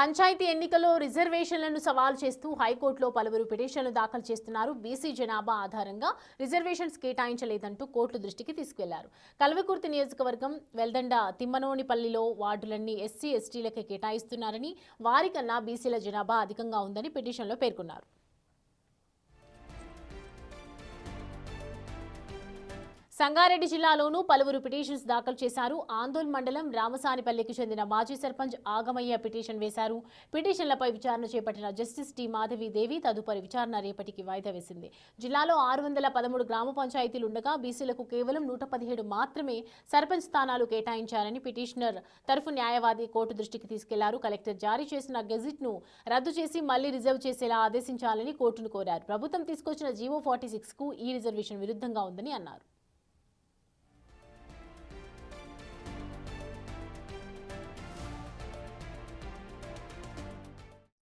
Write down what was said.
పంచాయతీ ఎన్నికల్లో రిజర్వేషన్లను సవాల్ చేస్తూ హైకోర్టులో పలువురు పిటిషన్లు దాఖలు చేస్తున్నారు. బీసీ జనాభా ఆధారంగా రిజర్వేషన్స్ కేటాయించలేదంటూ కోర్టు దృష్టికి తీసుకెళ్లారు. కల్వకుర్తి నియోజకవర్గం వెల్దండ తిమ్మనోనిపల్లిలో వార్డులన్నీ ఎస్సీ ఎస్టీలకే కేటాయిస్తున్నారని, వారికన్నా బీసీల జనాభా అధికంగా ఉందని పిటిషన్లో పేర్కొన్నారు. సంగారెడ్డి జిల్లాలోనూ పలువురు పిటిషన్స్ దాఖలు చేశారు. ఆందోళ్ మండలం రామసానిపల్లికి చెందిన మాజీ సర్పంచ్ ఆగమయ్య పిటిషన్ వేశారు. పిటిషన్లపై విచారణ చేపట్టిన జస్టిస్ టి మాధవీదేవి తదుపరి విచారణ రేపటికి వాయిదా వేసింది. జిల్లాలో 613 గ్రామ పంచాయతీలు ఉండగా బీసీలకు కేవలం 117 మాత్రమే సర్పంచ్ స్థానాలు కేటాయించారని పిటిషనర్ తరఫు న్యాయవాది కోర్టు దృష్టికి తీసుకెళ్లారు. కలెక్టర్ జారీ చేసిన గెజిట్ను రద్దు చేసి మళ్లీ రిజర్వ్ చేసేలా ఆదేశించాలని కోర్టును కోరారు. ప్రభుత్వం తీసుకొచ్చిన జీవో 46కు ఈ రిజర్వేషన్ విరుద్ధంగా ఉందని అన్నారు.